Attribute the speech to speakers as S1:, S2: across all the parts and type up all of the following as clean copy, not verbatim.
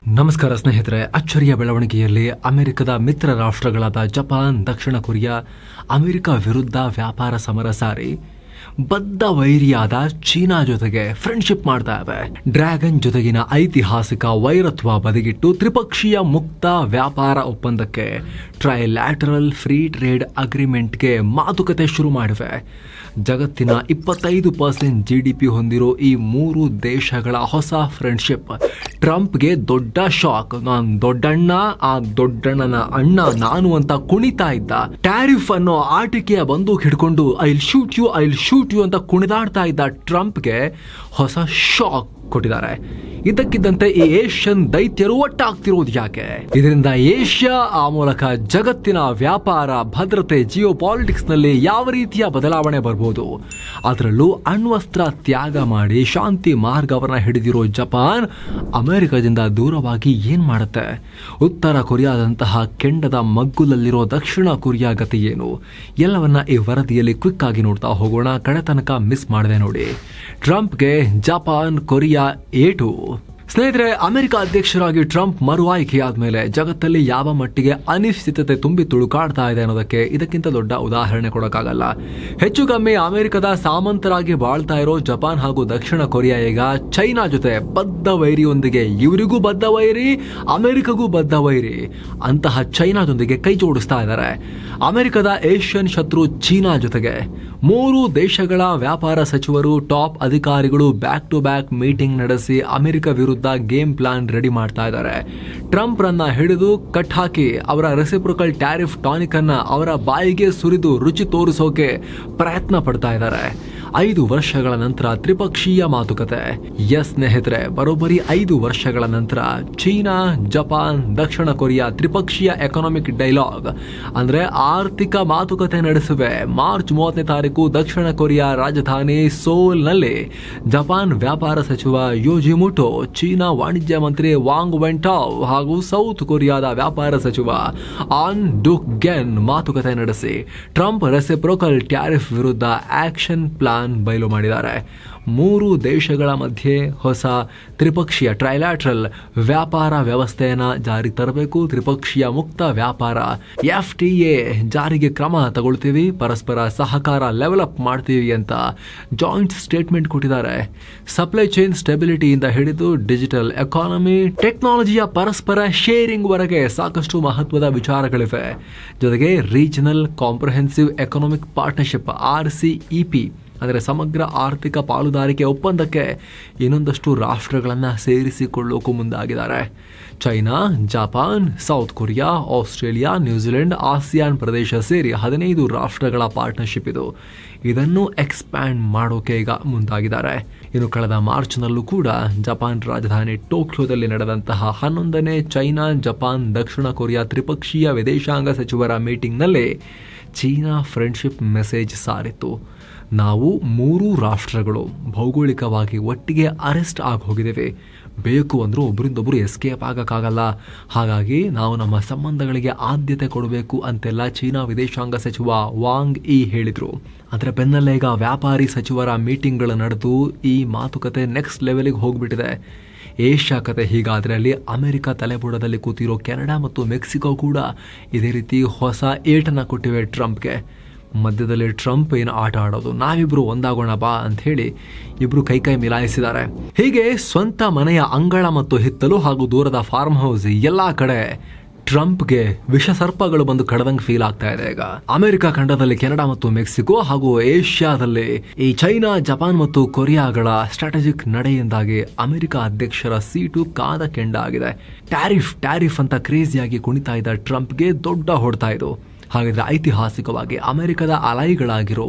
S1: ನಮಸ್ಕಾರ ಸ್ನೇಹಿತರೆ. ಅಚ್ಚರಿಯ ಬೆಳವಣಿಗೆಯಲ್ಲಿ ಅಮೆರಿಕದ ಮಿತ್ರ ರಾಷ್ಟ್ರಗಳಾದ ಜಪಾನ್, ದಕ್ಷಿಣ ಕೊರಿಯಾ ಅಮೆರಿಕ ವಿರುದ್ಧ ವ್ಯಾಪಾರ ಸಮರ ಸಾರಿ ಬದ್ಧ ವೈರಿಯಾದ ಚೀನಾ ಜೊತೆಗೆ ಫ್ರೆಂಡ್ಶಿಪ್ ಮಾಡ್ತಾ ಇವೆ. ಡ್ರ್ಯಾಗನ್ ಜೊತೆಗಿನ ಐತಿಹಾಸಿಕ ವೈರತ್ವ ಬದಿಗಿಟ್ಟು ತ್ರಿಪಕ್ಷೀಯ ಮುಕ್ತ ವ್ಯಾಪಾರ ಒಪ್ಪಂದಕ್ಕೆ ಟ್ರೈಲ್ಯಾಟರಲ್ ಫ್ರೀ ಟ್ರೇಡ್ ಅಗ್ರಿಮೆಂಟ್ಗೆ ಮಾತುಕತೆ ಶುರು ಮಾಡಿವೆ. ಜಗತ್ತಿನ 25% GDP ಹೊಂದಿರೋ ಈ ಮೂರು ದೇಶಗಳ ಹೊಸ ಫ್ರೆಂಡ್ಶಿಪ್ ಟ್ರಂಪ್ಗೆ ದೊಡ್ಡ ಶಾಕ್. ನಾನು ದೊಡ್ಡಣ್ಣ, ಆ ದೊಡ್ಡಣ್ಣನ ಅಣ್ಣ ನಾನು ಅಂತ ಕುಣಿತಾ ಇದ್ದ. ಟ್ಯಾರಿಫ್ ಅನ್ನೋ ಆಟಿಕೆಯ ಬಂದೂಕ್ ಹಿಡ್ಕೊಂಡು ಐ ವಿಲ್ ಶೂಟ್ ಯು ಅಂತ ಕುಣಿದಾಡ್ತಾ ಇದ್ದ ಟ್ರಂಪ್ಗೆ ಹೊಸ ಶಾಕ್ ಕೊಟ್ಟಿದ್ದಾರೆ. ಇದಕ್ಕಿದ್ದಂತೆ ಈ ಏಷ್ಯನ್ ದೈತ್ಯರು ಒಟ್ಟಾಗ್ತಿರೋದು ಯಾಕೆ? ಇದರಿಂದ ಏಷ್ಯಾ, ಆ ಮೂಲಕ ಜಗತ್ತಿನ ವ್ಯಾಪಾರ, ಭದ್ರತೆ, ಜಿಯೋ ಪಾಲಿಟಿಕ್ಸ್ ನಲ್ಲಿ ಯಾವ ರೀತಿಯ ಬದಲಾವಣೆ ಬರ್ಬೋದು? ಅದರಲ್ಲೂ ಅಣ್ವಸ್ತ್ರ ತ್ಯಾಗ ಮಾಡಿ ಶಾಂತಿ ಮಾರ್ಗವನ್ನ ಹಿಡಿದಿರೋ ಜಪಾನ್ ಅಮೆರಿಕದಿಂದ ದೂರವಾಗಿ ಏನ್ ಮಾಡುತ್ತೆ? ಉತ್ತರ ಕೊರಿಯಾದಂತಹ ಕೆಂಡದ ಮಗ್ಗುಲಲ್ಲಿರೋ ದಕ್ಷಿಣ ಕೊರಿಯಾ ಗತಿ ಏನು? ಎಲ್ಲವನ್ನ ಈ ವರದಿಯಲ್ಲಿ ಕ್ವಿಕ್ ಆಗಿ ನೋಡ್ತಾ ಹೋಗೋಣ. ಕಡೆ ತನಕ ಮಿಸ್ ಮಾಡದೆ ನೋಡಿ. ಟ್ರಂಪ್ಗೆ ಜಪಾನ್, ಕೊರಿಯಾ ಏಟು. ಸ್ನೇಹಿತರೆ, ಅಮೆರಿಕ ಅಧ್ಯಕ್ಷರಾಗಿ ಟ್ರಂಪ್ ಮರು ಆಯ್ಕೆಯಾದ್ಮೇಲೆ ಜಗತ್ತಲ್ಲಿ ಯಾವ ಮಟ್ಟಿಗೆ ಅನಿಶ್ಚಿತತೆ ತುಂಬಿ ತುಳುಕಾಡ್ತಾ ಇದೆ ಅನ್ನೋದಕ್ಕೆ ಇದಕ್ಕಿಂತ ದೊಡ್ಡ ಉದಾಹರಣೆ ಕೊಡೋಕ್ಕಾಗಲ್ಲ. ಹೆಚ್ಚು ಕಮ್ಮಿ ಅಮೆರಿಕದ ಸಾಮಂತರಾಗಿ ಬಾಳ್ತಾ ಇರೋ ಜಪಾನ್ ಹಾಗೂ ದಕ್ಷಿಣ ಕೊರಿಯಾ ಈಗ ಚೈನಾ ಜೊತೆ ಬದ್ಧ ವೈರಿಯೊಂದಿಗೆ, ಇವರಿಗೂ ಬದ್ಧ ವೈರಿ, ಅಮೆರಿಕಗೂ ಬದ್ಧ ವೈರಿ ಅಂತಹ ಚೈನಾದೊಂದಿಗೆ ಕೈ ಜೋಡಿಸ್ತಾ ಇದ್ದಾರೆ. ಅಮೆರಿಕದ ಏಷ್ಯನ್ ಶತ್ರು ಚೀನಾ ಜೊತೆಗೆ ಮೂರು ದೇಶಗಳ ವ್ಯಾಪಾರ ಸಚಿವರು, ಟಾಪ್ ಅಧಿಕಾರಿಗಳು ಬ್ಯಾಕ್ ಟು ಬ್ಯಾಕ್ ಮೀಟಿಂಗ್ ನಡೆಸಿ ಅಮೆರಿಕ ವಿರುದ್ಧ ಗೇಮ್ ಪ್ಲಾನ್ ರೆಡಿ ಮಾಡ್ತಾ ಇದ್ದಾರೆ. ಟ್ರಂಪ್ ರನ್ನ ಹಿಡಿದು ಕಟ್ ಹಾಕಿ ಅವರ ರೆಸಿಪ್ರೋಕಲ್ ಟ್ಯಾರಿಫ್ ಟಾನಿಕ್ ಅನ್ನ ಅವರ ಬಾಯಿಗೆ ಸುರಿದು ರುಚಿ ತೋರಿಸೋಕೆ ಪ್ರಯತ್ನ ಪಡ್ತಾ ಇದ್ದಾರೆ. 5 ವರ್ಷಗಳ ನಂತರ ತ್ರಿಪಕ್ಷೀಯ ಮಾತುಕತೆ. ಎಸ್ ಸ್ನೇಹಿತರೆ, ಬರೋಬ್ಬರಿ 5 ವರ್ಷಗಳ ನಂತರ ಚೀನಾ, ಜಪಾನ್, ದಕ್ಷಿಣ ಕೊರಿಯಾ ತ್ರಿಪಕ್ಷೀಯ ಎಕನಾಮಿಕ್ ಡೈಲಾಗ್ ಅಂದ್ರೆ ಆರ್ಥಿಕ ಮಾತುಕತೆ ನಡೆಸಿವೆ. ಮಾರ್ಚ್ 30ನೇ ತಾರೀಕು ದಕ್ಷಿಣ ಕೊರಿಯಾ ರಾಜಧಾನಿ ಸೋಲ್ ನಲ್ಲಿ ಜಪಾನ್ ವ್ಯಾಪಾರ ಸಚಿವ ಯೋಜಿಮುಟೋ, ಚೀನಾ ವಾಣಿಜ್ಯ ಮಂತ್ರಿ ವಾಂಗ್ ವೆಂಟಾವ್ ಹಾಗೂ ಸೌತ್ ಕೊರಿಯಾದ ವ್ಯಾಪಾರ ಸಚಿವ ಆನ್ ಡುಕ್ ಗೆನ್ ಮಾತುಕತೆ ನಡೆಸಿ ಟ್ರಂಪ್ ರೆಸಿಪ್ರೋಕಲ್ ಟ್ಯಾರಿಫ್ ವಿರುದ್ಧ ಆಕ್ಷನ್ ಪ್ಲಾನ್ ಬಯಲು ಮಾಡಿದ್ದಾರೆ. ಮೂರು ದೇಶಗಳ ಮಧ್ಯೆ ಹೊಸ ತ್ರಿಪಕ್ಷೀಯ ಟ್ರೈಲ್ಯಾಟ್ರಲ್ ವ್ಯಾಪಾರ ವ್ಯವಸ್ಥೆಯನ್ನ ಜಾರಿ ತರಬೇಕು. ತ್ರಿಪಕ್ಷೀಯ ಮುಕ್ತ ವ್ಯಾಪಾರ FTA ಜಾರಿಗೆ ಕ್ರಮ ತಗೊಳ್ತೀವಿ, ಪರಸ್ಪರ ಸಹಕಾರ ಲೆವೆಲಪ್ ಮಾಡ್ತೀವಿ ಅಂತ ಜಾಯಿಂಟ್ ಸ್ಟೇಟ್ಮೆಂಟ್ ಕೊಟ್ಟಿದ್ದಾರೆ. ಸಪ್ಲೈ ಚೈನ್ ಸ್ಟೆಬಿಲಿಟಿಯಿಂದ ಹಿಡಿದು ಡಿಜಿಟಲ್ ಎಕಾನಮಿ, ಟೆಕ್ನಾಲಜಿಯ ಪರಸ್ಪರ ಶೇರಿಂಗ್ ವರೆಗೆ ಸಾಕಷ್ಟು ಮಹತ್ವದ ವಿಚಾರಗಳಿವೆ. ಜೊತೆಗೆ regional comprehensive economic partnership RCEP ಅಂದರೆ ಸಮಗ್ರ ಆರ್ಥಿಕ ಪಾಲುದಾರಿಕೆ ಒಪ್ಪಂದಕ್ಕೆ ಇನ್ನೊಂದಷ್ಟು ರಾಷ್ಟ್ರಗಳನ್ನು ಸೇರಿಸಿಕೊಳ್ಳೋಕು ಮುಂದಾಗಿದ್ದಾರೆ. China, Japan, south Korea, Australia, New Zealand, ASEAN ಪ್ರದೇಶ ಸೇರಿ 15 ರಾಷ್ಟ್ರಗಳ ಪಾರ್ಟ್ನರ್ಶಿಪ್ ಇದು. ಇದನ್ನು ಎಕ್ಸ್ಪ್ಯಾಂಡ್ ಮಾಡೋಕೆ ಈಗ ಮುಂದಾಗಿದ್ದಾರೆ. ಇನ್ನು ಕಳೆದ ಮಾರ್ಚ್ನಲ್ಲೂ ಕೂಡ ಜಪಾನ್ ರಾಜಧಾನಿ ಟೋಕ್ಯೋದಲ್ಲಿ ನಡೆದಂತಹ 11ನೇ ಚೈನಾ, ಜಪಾನ್, ದಕ್ಷಿಣ ಕೊರಿಯಾ ತ್ರಿಪಕ್ಷೀಯ ವಿದೇಶಾಂಗ ಸಚಿವರ ಮೀಟಿಂಗ್ನಲ್ಲಿ ಚೀನಾ ಫ್ರೆಂಡ್ಶಿಪ್ ಮೆಸೇಜ್ ಸಾರಿತ್ತು. ನಾವು ಮೂರು ರಾಷ್ಟ್ರಗಳು ಭೌಗೋಳಿಕವಾಗಿ ಒಟ್ಟಿಗೆ ಅರೆಸ್ಟ್ ಆಗಿ ಹೋಗಿದ್ದೇವೆ. ಬೇಕು ಅಂದರೂ ಒಬ್ಬರಿಂದೊಬ್ಬರು ಎಸ್ಕೇಪ್ ಆಗಕ್ಕಾಗಲ್ಲ. ಹಾಗಾಗಿ ನಾವು ನಮ್ಮ ಸಂಬಂಧಗಳಿಗೆ ಆದ್ಯತೆ ಕೊಡಬೇಕು ಅಂತೆಲ್ಲ ಚೀನಾ ವಿದೇಶಾಂಗ ಸಚಿವ ವಾಂಗ್ ಈ ಹೇಳಿದರು. ಅದರ ಬೆನ್ನಲ್ಲೇ ಈಗ ವ್ಯಾಪಾರಿ ಸಚಿವರ ಮೀಟಿಂಗ್ಗಳು ನಡೆದು ಈ ಮಾತುಕತೆ ನೆಕ್ಸ್ಟ್ ಲೆವೆಲ್ಗೆ ಹೋಗ್ಬಿಟ್ಟಿದೆ. ಏಷ್ಯಾ ಕತೆ ಹೀಗಾದರೆ ಅಲ್ಲಿ ಅಮೆರಿಕ ತಲೆಬುಡದಲ್ಲಿ ಕೂತಿರೋ ಕೆನಡಾ ಮತ್ತು ಮೆಕ್ಸಿಕೋ ಕೂಡ ಇದೇ ರೀತಿ ಹೊಸ ಏಟನ್ನು ಕೊಟ್ಟಿವೆ ಟ್ರಂಪ್ಗೆ. ಮಧ್ಯದಲ್ಲಿ ಟ್ರಂಪ್ ಏನು ಆಟ ಆಡೋದು, ನಾವಿಬ್ರು ಒಂದಾಗೋಣ ಬಾ ಅಂತ ಹೇಳಿ ಇಬ್ರು ಕೈ ಮಿಲಾಯಿಸಿದ್ದಾರೆ. ಹೀಗೆ ಸ್ವಂತ ಮನೆಯ ಅಂಗಳ ಮತ್ತು ಹಿತ್ತಲು ಹಾಗೂ ದೂರದ ಫಾರ್ಮ್ ಹೌಸ್ ಎಲ್ಲಾ ಕಡೆ ಟ್ರಂಪ್ಗೆ ವಿಷಸರ್ಪಗಳು ಬಂದು ಕಡದಂಗೆ ಫೀಲ್ ಆಗ್ತಾ ಇದೆ. ಈಗ ಅಮೆರಿಕ ಖಂಡದಲ್ಲಿ ಕೆನಡಾ ಮತ್ತು ಮೆಕ್ಸಿಕೋ ಹಾಗೂ ಏಷ್ಯಾದಲ್ಲಿ ಈ ಚೈನಾ, ಜಪಾನ್ ಮತ್ತು ಕೊರಿಯಾಗಳ ಸ್ಟ್ರಾಟಜಿಕ್ ನಡೆಯಿಂದಾಗಿ ಅಮೆರಿಕ ಅಧ್ಯಕ್ಷರ ಸೀಟು ಕಾದ ಕೆಂಡ ಆಗಿದೆ. ಟ್ಯಾರಿಫ್ ಅಂತ ಕ್ರೇಜಿಯಾಗಿ ಕುಣಿತಾ ಇದ್ದ ಟ್ರಂಪ್ಗೆ ದೊಡ್ಡ ಹೊಡ್ತಾ ಇದು. ಹಾಗಾದ್ರೆ ಐತಿಹಾಸಿಕವಾಗಿ ಅಮೆರಿಕದ ಅಲೈಗಳಾಗಿರೋ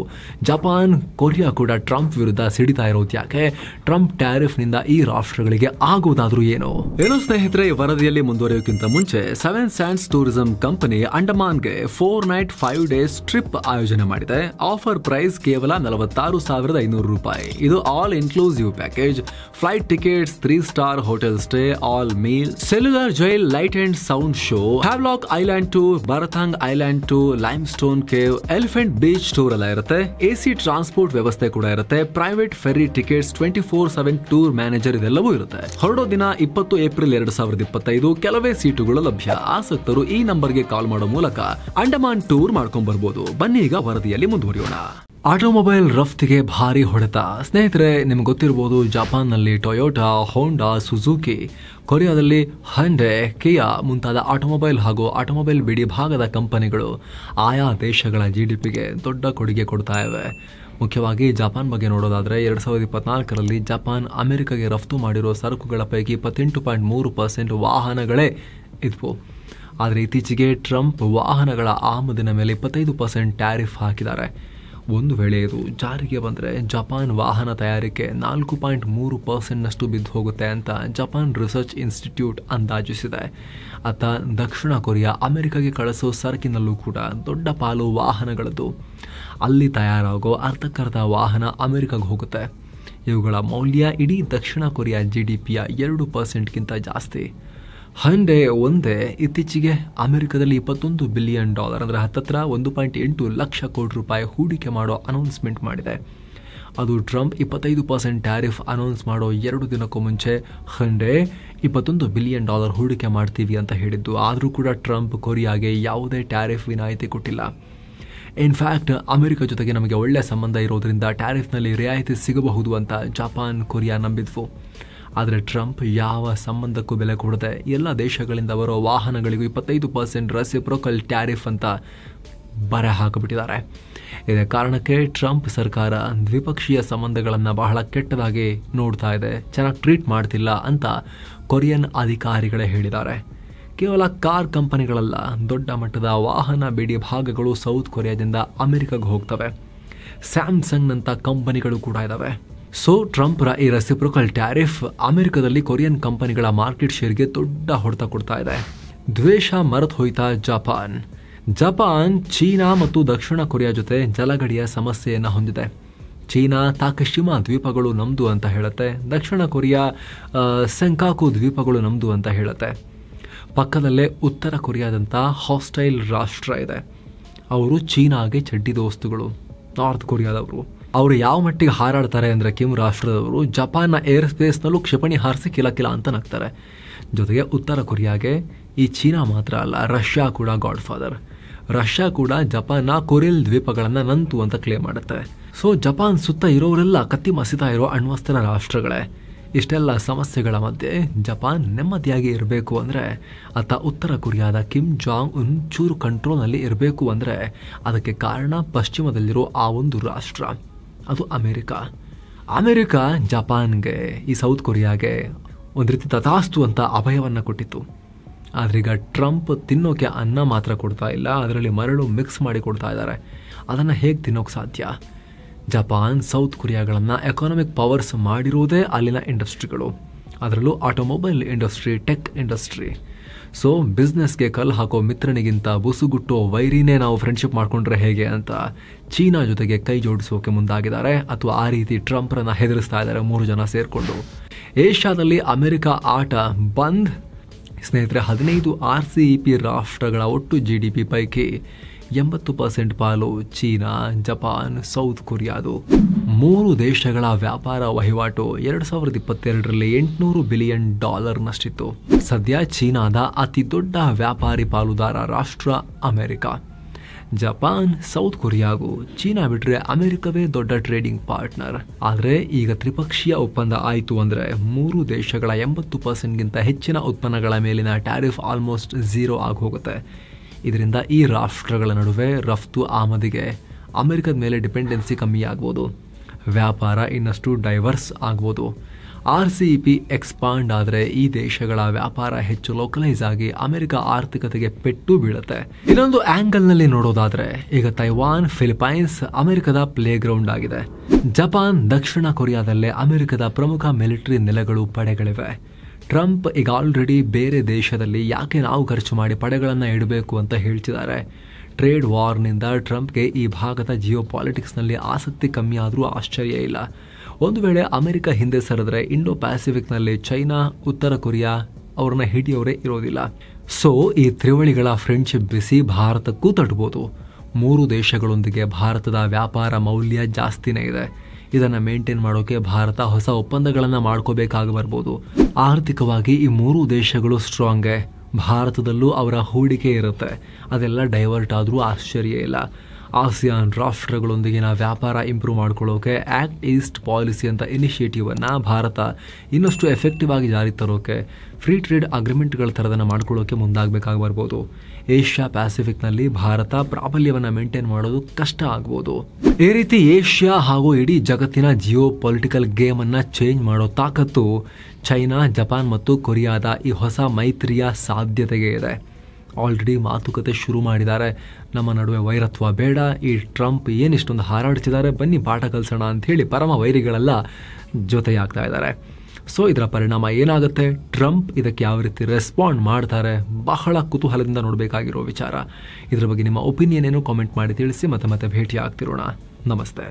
S1: ಜಪಾನ್, ಕೊರಿಯಾ ಕೂಡ ಟ್ರಂಪ್ ವಿರುದ್ಧ ಸಿಡಿತಾ ಇರೋದು ಯಾಕೆ? ಟ್ರಂಪ್ ಟ್ಯಾರಿಫ್ನಿಂದ ಈ ರಾಷ್ಟ್ರಗಳಿಗೆ ಆಗೋದಾದ್ರೂ ಏನು ಸ್ನೇಹಿತರೆ, ವರದಿಯಲ್ಲಿ ಮುಂದುವರಿಯೋಕ್ಕಿಂತ ಮುಂಚೆ 7 Sands ಟೂರಿಸಂ ಕಂಪನಿ ಅಂಡಮಾನ್ಗೆ 4 night 5 days ಟ್ರಿಪ್ ಆಯೋಜನೆ ಮಾಡಿದೆ. ಆಫರ್ ಪ್ರೈಸ್ ಕೇವಲ 46,500 ರೂಪಾಯಿ. ಇದು all inclusive package. Flight tickets, 3 star hotel stay, all meal, Cellular Jail light and sound show, Havelock Island tour, Baratang Island resort, limestone cave, Elephant Beach tour ಎಲ್ಲ ಇರುತ್ತೆ. AC transport ವ್ಯವಸ್ಥೆ ಕೂಡ ಇರುತ್ತೆ. Private ferry tickets, 24/7 tour manager ಇದೆಲ್ಲವೂ ಇರುತ್ತೆ. ಹೊರಡೋ ದಿನ 20 April 2025. ಕೆಲವೇ ಸೀಟುಗಳು ಲಭ್ಯ. ಆಸಕ್ತರು ಈ ನಂಬರ್ಗೆ ಕಾಲ್ ಮಾಡೋ ಮೂಲಕ ಅಂಡಮಾನ್ ಟೂರ್ ಮಾಡ್ಕೊಂಡ್ ಬರ್ಬೋದು. ಬನ್ನಿ ಈಗ ವರದಿಯಲ್ಲಿ ಮುಂದುವರಿಯೋಣ. ಆಟೋಮೊಬೈಲ್ ರಫ್ತಿಗೆ ಭಾರಿ ಹೊಡೆತ. ಸ್ನೇಹಿತರೆ, ನಿಮ್ಗೆ ಗೊತ್ತಿರಬಹುದು, ಜಪಾನ್ನಲ್ಲಿ ಟೊಯೋಟಾ, ಹೋಂಡಾ, ಸುಜುಕಿ, ಕೊರಿಯಾದಲ್ಲಿ ಹ್ಯುಂಡೈ, ಕಿಯಾ ಮುಂತಾದ ಆಟೋಮೊಬೈಲ್ ಹಾಗೂ ಆಟೋಮೊಬೈಲ್ ಬಿಡಿ ಭಾಗದ ಕಂಪನಿಗಳು ಆಯಾ ದೇಶಗಳ GDPಗೆ ದೊಡ್ಡ ಕೊಡುಗೆ ಕೊಡ್ತಾ ಇವೆ. ಮುಖ್ಯವಾಗಿ ಜಪಾನ್ ಬಗ್ಗೆ ನೋಡೋದಾದ್ರೆ 2024ರಲ್ಲಿ ಜಪಾನ್ ಅಮೆರಿಕಗೆ ರಫ್ತು ಮಾಡಿರೋ ಸರಕುಗಳ ಪೈಕಿ 28.3% ವಾಹನಗಳೇ ಇದ್ವು. ಆದರೆ ಇತ್ತೀಚೆಗೆ ಟ್ರಂಪ್ ವಾಹನಗಳ ಆಮದಿನ ಮೇಲೆ 25% ಟ್ಯಾರಿಫ್ ಹಾಕಿದ್ದಾರೆ. ಒಂದು ವೇಳೆ ಇದು ಜಾರಿಗೆ ಬಂದರೆ ಜಪಾನ್ ವಾಹನ ತಯಾರಿಕೆ 4.3% ಬಿದ್ದು ಹೋಗುತ್ತೆ ಅಂತ ಜಪಾನ್ ರಿಸರ್ಚ್ ಇನ್ಸ್ಟಿಟ್ಯೂಟ್ ಅಂದಾಜಿಸಿದೆ. ಅತ್ತ ದಕ್ಷಿಣ ಕೊರಿಯಾ ಅಮೆರಿಕಗೆ ಕಳಿಸೋ ಸರಕಿನಲ್ಲೂ ಕೂಡ ದೊಡ್ಡ ಪಾಲು ವಾಹನಗಳದ್ದು. ಅಲ್ಲಿ ತಯಾರಾಗೋ ಅರ್ಧಕ್ಕರ್ಧ ವಾಹನ ಅಮೆರಿಕಗೆ ಹೋಗುತ್ತೆ. ಇವುಗಳ ಮೌಲ್ಯ ಇಡೀ ದಕ್ಷಿಣ ಕೊರಿಯಾ GDPಯ 2%ಗಿಂತ ಜಾಸ್ತಿ. ಹ್ಯುಂಡೈ ಒಂದೇ ಇತ್ತೀಚೆಗೆ ಅಮೆರಿಕದಲ್ಲಿ $21 ಬಿಲಿಯನ್ ಅಂದರೆ ಹತ್ತತ್ರ 1.8 ಲಕ್ಷ ಕೋಟಿ ರೂಪಾಯಿ ಹೂಡಿಕೆ ಮಾಡೋ ಅನೌನ್ಸ್ಮೆಂಟ್ ಮಾಡಿದೆ. ಅದು ಟ್ರಂಪ್ 25% ಟ್ಯಾರಿಫ್ ಅನೌನ್ಸ್ ಮಾಡೋ 2 ದಿನಕ್ಕೂ ಮುಂಚೆ ಹ್ಯುಂಡೈ $21 ಬಿಲಿಯನ್ ಹೂಡಿಕೆ ಮಾಡ್ತೀವಿ ಅಂತ ಹೇಳಿದ್ದು. ಆದರೂ ಕೂಡ ಟ್ರಂಪ್ ಕೊರಿಯಾಗೆ ಯಾವುದೇ ಟ್ಯಾರಿಫ್ ವಿನಾಯಿತಿ ಕೊಟ್ಟಿಲ್ಲ. ಇನ್ಫ್ಯಾಕ್ಟ್ ಅಮೆರಿಕ ಜೊತೆಗೆ ನಮಗೆ ಒಳ್ಳೆಯ ಸಂಬಂಧ ಇರೋದ್ರಿಂದ ಟ್ಯಾರಿಫ್ನಲ್ಲಿ ರಿಯಾಯಿತಿ ಸಿಗಬಹುದು ಅಂತ ಜಪಾನ್, ಕೊರಿಯಾ ನಂಬಿದ್ವು. ಆದರೆ ಟ್ರಂಪ್ ಯಾವ ಸಂಬಂಧಕ್ಕೂ ಬೆಲೆ ಕೊಡದೆ ಎಲ್ಲ ದೇಶಗಳಿಂದ ಬರೋ ವಾಹನಗಳಿಗೂ 25% ರೆಸಿಪ್ರೋಕಲ್ ಟ್ಯಾರಿಫ್ ಅಂತ ಬರೆ ಹಾಕಿಬಿಟ್ಟಿದ್ದಾರೆ. ಇದೇ ಕಾರಣಕ್ಕೆ ಟ್ರಂಪ್ ಸರ್ಕಾರ ದ್ವಿಪಕ್ಷೀಯ ಸಂಬಂಧಗಳನ್ನು ಬಹಳ ಕೆಟ್ಟದಾಗಿ ನೋಡ್ತಾ ಇದೆ, ಚೆನ್ನಾಗಿ ಟ್ರೀಟ್ ಮಾಡ್ತಿಲ್ಲ ಅಂತ ಕೊರಿಯನ್ ಅಧಿಕಾರಿಗಳೇ ಹೇಳಿದ್ದಾರೆ. ಕೇವಲ ಕಾರ್ ಕಂಪನಿಗಳಲ್ಲ, ದೊಡ್ಡ ಮಟ್ಟದ ವಾಹನ ಬಿಡಿ ಭಾಗಗಳು ಸೌತ್ ಕೊರಿಯಾದಿಂದ ಅಮೆರಿಕಗೆ ಹೋಗ್ತವೆ. ಸ್ಯಾಮ್ಸಂಗ್ನಂಥ ಕಂಪನಿಗಳು ಕೂಡ ಇದ್ದಾವೆ. ಸೊ ಟ್ರಂಪ್ರ ಈ ರೆಸಿಪ್ರೋಕಲ್ ಟ್ಯಾರಿಫ್ ಅಮೆರಿಕದಲ್ಲಿ ಕೊರಿಯನ್ ಕಂಪನಿಗಳ ಮಾರ್ಕೆಟ್ ಶೇರ್ಗೆ ದೊಡ್ಡ ಹೊಡೆತ ಕೊಡ್ತಾ ಇದೆ. ದ್ವೇಷ ಮರೆತು ಹೋಯ್ತಾ ಜಪಾನ್ ಚೀನಾ ಮತ್ತು ದಕ್ಷಿಣ ಕೊರಿಯಾ ಜೊತೆ ಜಲಗಡಿಯ ಸಮಸ್ಯೆಯನ್ನು ಹೊಂದಿದೆ. ಚೀನಾ ತಾಕಶಿಮಾ ದ್ವೀಪಗಳು ನಮ್ದು ಅಂತ ಹೇಳುತ್ತೆ. ದಕ್ಷಿಣ ಕೊರಿಯಾ ಸೆಂಕಾಕು ದ್ವೀಪಗಳು ನಮ್ದು ಅಂತ ಹೇಳುತ್ತೆ. ಪಕ್ಕದಲ್ಲೇ ಉತ್ತರ ಕೊರಿಯಾದಂಥ ಹಾಸ್ಟೈಲ್ ರಾಷ್ಟ್ರ ಇದೆ. ಅವರು ಚೀನಾಗೆ ಚಡ್ಡಿ ದೋಸ್ತುಗಳು, ನಾರ್ತ್ ಕೊರಿಯಾದವರು. ಅವರು ಯಾವ ಮಟ್ಟಿಗೆ ಹಾರಾಡ್ತಾರೆ ಅಂದರೆ ಕಿಮ್ ರಾಷ್ಟ್ರದವರು ಜಪಾನ್ನ ಏರ್ ಸ್ಪೇಸ್ನಲ್ಲೂ ಕ್ಷಿಪಣಿ ಹಾರಿಸಿ ಕಿಲ ಅಂತ ನಗ್ತಾರೆ. ಜೊತೆಗೆ ಉತ್ತರ ಕೊರಿಯಾಗೆ ಈ ಚೀನಾ ಮಾತ್ರ ಅಲ್ಲ, ರಷ್ಯಾ ಕೂಡ ಗಾಡ್ ಫಾದರ್. ರಷ್ಯಾ ಕೂಡ ಜಪಾನ್ನ ಕೊರಿಯಲ್ ದ್ವೀಪಗಳನ್ನು ನಂತು ಅಂತ ಕ್ಲೇಮ್ ಮಾಡುತ್ತೆ. ಸೊ ಜಪಾನ್ ಸುತ್ತ ಇರೋರೆಲ್ಲ ಕತ್ತಿ ಮಸಿತಾ ಇರೋ ಅಣ್ವಸ್ತ್ರ ರಾಷ್ಟ್ರಗಳೇ. ಇಷ್ಟೆಲ್ಲ ಸಮಸ್ಯೆಗಳ ಮಧ್ಯೆ ಜಪಾನ್ ನೆಮ್ಮದಿಯಾಗಿ ಇರಬೇಕು ಅಂದರೆ, ಅತ್ತ ಉತ್ತರ ಕೊರಿಯಾದ ಕಿಮ್ ಜಾಂಗ್ ಉನ್ ಚೂರು ಕಂಟ್ರೋಲ್ನಲ್ಲಿ ಇರಬೇಕು ಅಂದರೆ ಅದಕ್ಕೆ ಕಾರಣ ಪಶ್ಚಿಮದಲ್ಲಿರೋ ಆ ಒಂದು ರಾಷ್ಟ್ರ, ಅದು ಅಮೆರಿಕ ಜಪಾನ್ಗೆ, ಈ ಸೌತ್ ಕೊರಿಯಾಗೆ ಒಂದು ರೀತಿ ತಥಾಸ್ತು ಅಂತ ಅಭಯವನ್ನು ಕೊಟ್ಟಿತ್ತು. ಆದ್ರೀಗ ಟ್ರಂಪ್ ತಿನ್ನೋಕೆ ಅನ್ನ ಮಾತ್ರ ಕೊಡ್ತಾ ಇಲ್ಲ, ಅದರಲ್ಲಿ ಮರಳು ಮಿಕ್ಸ್ ಮಾಡಿ ಕೊಡ್ತಾ ಇದ್ದಾರೆ. ಅದನ್ನು ಹೇಗೆ ತಿನ್ನೋಕೆ ಸಾಧ್ಯ? ಜಪಾನ್ ಸೌತ್ ಕೊರಿಯಾಗಳನ್ನು ಎಕಾನಮಿಕ್ ಪವರ್ಸ್ ಮಾಡಿರೋದೇ ಅಲ್ಲಿನ ಇಂಡಸ್ಟ್ರಿಗಳು, ಅದರಲ್ಲೂ automobile industry, tech industry. So ಬಿಸ್ನೆಸ್ಗೆ ಕಲ್ಲು ಹಾಕೋ ಮಿತ್ರನಿಗಿಂತ ಬುಸುಗುಟ್ಟೋ ವೈರಿನೇ ನಾವು ಫ್ರೆಂಡ್ಶಿಪ್ ಮಾಡ್ಕೊಂಡ್ರೆ ಹೇಗೆ ಅಂತ ಚೀನಾ ಜೊತೆಗೆ ಕೈ ಜೋಡಿಸೋಕೆ ಮುಂದಾಗಿದ್ದಾರೆ, ಅಥವಾ ಆ ರೀತಿ ಟ್ರಂಪ್ರನ್ನ ಹೆದರಿಸ್ತಾ ಇದ್ದಾರೆ 3 ಜನ ಸೇರಿಕೊಂಡು. ಏಷ್ಯಾದಲ್ಲಿ ಅಮೆರಿಕ ಆಟ ಬಂದ್. ಸ್ನೇಹಿತರೆ, 15 RCEP ರಾಷ್ಟ್ರಗಳ ಒಟ್ಟು GDP ಪೈಕಿ 80% ಪಾಲು ಚೀನಾ, ಜಪಾನ್, ಸೌತ್ ಕೊರಿಯಾದು. 3 ದೇಶಗಳ ವ್ಯಾಪಾರ ವಹಿವಾಟು 2022ರಲ್ಲಿ $800 ಬಿಲಿಯನ್ ನಷ್ಟಿತ್ತು. ಸದ್ಯ ಚೀನಾದ ಅತಿ ದೊಡ್ಡ ವ್ಯಾಪಾರಿ ಪಾಲುದಾರ ರಾಷ್ಟ್ರ ಅಮೆರಿಕ. ಜಪಾನ್, ಸೌತ್ ಕೊರಿಯಾಗೂ ಚೀನಾ ಬಿಟ್ರೆ ಅಮೆರಿಕವೇ ದೊಡ್ಡ ಟ್ರೇಡಿಂಗ್ ಪಾರ್ಟ್ನರ್. ಆದರೆ ಈಗ ತ್ರಿಪಕ್ಷೀಯ ಒಪ್ಪಂದ ಆಯಿತು ಅಂದರೆ 3 ದೇಶಗಳ 80%ಗಿಂತ ಹೆಚ್ಚಿನ ಉತ್ಪನ್ನಗಳ ಮೇಲಿನ ಟ್ಯಾರಿಫ್ ಆಲ್ಮೋಸ್ಟ್ 0 ಆಗಿ ಹೋಗುತ್ತೆ. ಇದರಿಂದ ಈ ರಾಷ್ಟ್ರಗಳ ನಡುವೆ ರಫ್ತು ಆಮದಿಗೆ ಅಮೆರಿಕದ ಮೇಲೆ ಡಿಪೆಂಡೆನ್ಸಿ ಕಮ್ಮಿ ಆಗ್ಬೋದು, ವ್ಯಾಪಾರ ಇನ್ನಷ್ಟು ಡೈವರ್ಸ್ ಆಗ್ಬೋದು. RCEP ಎಕ್ಸ್ಪಾಂಡ್ ಆದರೆ ಈ ದೇಶಗಳ ವ್ಯಾಪಾರ ಹೆಚ್ಚು ಲೋಕಲೈಸ್ ಆಗಿ ಅಮೆರಿಕ ಆರ್ಥಿಕತೆಗೆ ಪೆಟ್ಟು ಬೀಳುತ್ತೆ. ಇನ್ನೊಂದು ಆಂಗಲ್ನಲ್ಲಿ ನೋಡೋದಾದ್ರೆ, ಈಗ ತೈವಾನ್, ಫಿಲಿಪೈನ್ಸ್ ಅಮೆರಿಕದ ಪ್ಲೇ ಗ್ರೌಂಡ್ ಆಗಿದೆ. ಜಪಾನ್, ದಕ್ಷಿಣ ಕೊರಿಯಾದಲ್ಲೇ ಅಮೆರಿಕದ ಪ್ರಮುಖ ಮಿಲಿಟರಿ ನೆಲೆಗಳು, ಪಡೆಗಳಿವೆ. ಟ್ರಂಪ್ ಈಗ ಆಲ್ರೆಡಿ ಬೇರೆ ದೇಶದಲ್ಲಿ ಯಾಕೆ ನಾವು ಖರ್ಚು ಮಾಡಿ ಪಡೆಗಳನ್ನು ಇಡಬೇಕು ಅಂತ ಹೇಳ್ತಿದ್ದಾರೆ. ಟ್ರೇಡ್ ವಾರ್ನಿಂದ ಟ್ರಂಪ್ಗೆ ಈ ಭಾಗದ ಜಿಯೋ ಪಾಲಿಟಿಕ್ಸ್ನಲ್ಲಿ ಆಸಕ್ತಿ ಕಮ್ಮಿ ಆದರೂ ಆಶ್ಚರ್ಯ ಇಲ್ಲ. ಒಂದು ವೇಳೆ ಅಮೆರಿಕ ಹಿಂದೆ ಸರಿದ್ರೆ ಇಂಡೋ ಪ್ಯಾಸಿಫಿಕ್ನಲ್ಲಿ ಚೈನಾ, ಉತ್ತರ ಕೊರಿಯಾ ಅವ್ರನ್ನ ಹಿಡಿಯೋರೇ ಇರೋದಿಲ್ಲ. ಸೊ ಈ ತ್ರಿವಳಿಗಳ ಫ್ರೆಂಡ್ಶಿಪ್ ಬಿಸಿ ಭಾರತಕ್ಕೂ ತಟ್ಟಬಹುದು. 3 ದೇಶಗಳೊಂದಿಗೆ ಭಾರತದ ವ್ಯಾಪಾರ ಮೌಲ್ಯ ಜಾಸ್ತಿನೇ ಇದೆ. ಇದನ್ನು ಮೇಂಟೈನ್ ಮಾಡೋಕೆ ಭಾರತ ಹೊಸ ಒಪ್ಪಂದಗಳನ್ನು ಮಾಡ್ಕೋಬೇಕಾಗಿ ಬರ್ಬೋದು. ಆರ್ಥಿಕವಾಗಿ ಈ 3 ದೇಶಗಳು ಸ್ಟ್ರಾಂಗೇ. ಭಾರತದಲ್ಲೂ ಅವರ ಹೂಡಿಕೆ ಇರುತ್ತೆ. ಅದೆಲ್ಲ ಡೈವರ್ಟ್ ಆದರೂ ಆಶ್ಚರ್ಯ ಇಲ್ಲ. ಆಸಿಯಾನ್ ರಾಷ್ಟ್ರಗಳೊಂದಿಗಿನ ವ್ಯಾಪಾರ ಇಂಪ್ರೂವ್ ಮಾಡ್ಕೊಳ್ಳೋಕೆ ಆಕ್ಟ್ ಈಸ್ಟ್ ಪಾಲಿಸಿ ಅಂತ ಇನಿಷಿಯೇಟಿವನ್ನು ಭಾರತ ಇನ್ನಷ್ಟು ಎಫೆಕ್ಟಿವ್ ಆಗಿ ಜಾರಿ ತರೋಕೆ ಫ್ರೀ ಟ್ರೇಡ್ ಅಗ್ರಿಮೆಂಟ್ಗಳ ಥರದನ್ನು ಮಾಡ್ಕೊಳ್ಳೋಕೆ ಮುಂದಾಗಬೇಕಾಗಿ ಬರ್ಬೋದು. ಏಷ್ಯಾ ಪ್ಯಾಸಿಫಿಕ್ನಲ್ಲಿ ಭಾರತ ಪ್ರಾಬಲ್ಯವನ್ನು ಮೇಂಟೈನ್ ಮಾಡೋದು ಕಷ್ಟ ಆಗ್ಬೋದು. ಈ ರೀತಿ ಏಷ್ಯಾ ಹಾಗೂ ಇಡೀ ಜಗತ್ತಿನ ಜಿಯೋ ಪೊಲಿಟಿಕಲ್ ಗೇಮನ್ನು ಚೇಂಜ್ ಮಾಡೋ ತಾಕತ್ತು ಚೈನಾ, ಜಪಾನ್ ಮತ್ತು ಕೊರಿಯಾದ ಈ ಹೊಸ ಮೈತ್ರಿಯ ಸಾಧ್ಯತೆಗೆ ಇದೆ. ಆಲ್ರೆಡಿ ಮಾತುಕತೆ ಶುರು ಮಾಡಿದ್ದಾರೆ. ನಮ್ಮ ನಡುವೆ ವೈರತ್ವ ಬೇಡ, ಈ ಟ್ರಂಪ್ ಏನಿಷ್ಟೊಂದು ಹಾರಾಡ್ತಿದ್ದಾರೆ, ಬನ್ನಿ ಪಾಠ ಕಲಿಸೋಣ ಅಂಥೇಳಿ ಪರಮ ವೈರಿಗಳೆಲ್ಲ ಜೊತೆಯಾಗ್ತಾ ಇದ್ದಾರೆ. ಸೊ ಇದರ ಪರಿಣಾಮ ಏನಾಗುತ್ತೆ, ಟ್ರಂಪ್ ಇದಕ್ಕೆ ಯಾವ ರೀತಿ ರೆಸ್ಪಾಂಡ್ ಮಾಡ್ತಾರೆ, ಬಹಳ ಕುತೂಹಲದಿಂದ ನೋಡಬೇಕಾಗಿರೋ ವಿಚಾರ. ಇದರ ಬಗ್ಗೆ ನಿಮ್ಮ ಒಪಿನಿಯನ್ ಏನು ಕಾಮೆಂಟ್ ಮಾಡಿ ತಿಳಿಸಿ. ಮತ್ತೆ ಭೇಟಿ ಆಗ್ತಿರೋಣ. ನಮಸ್ತೆ.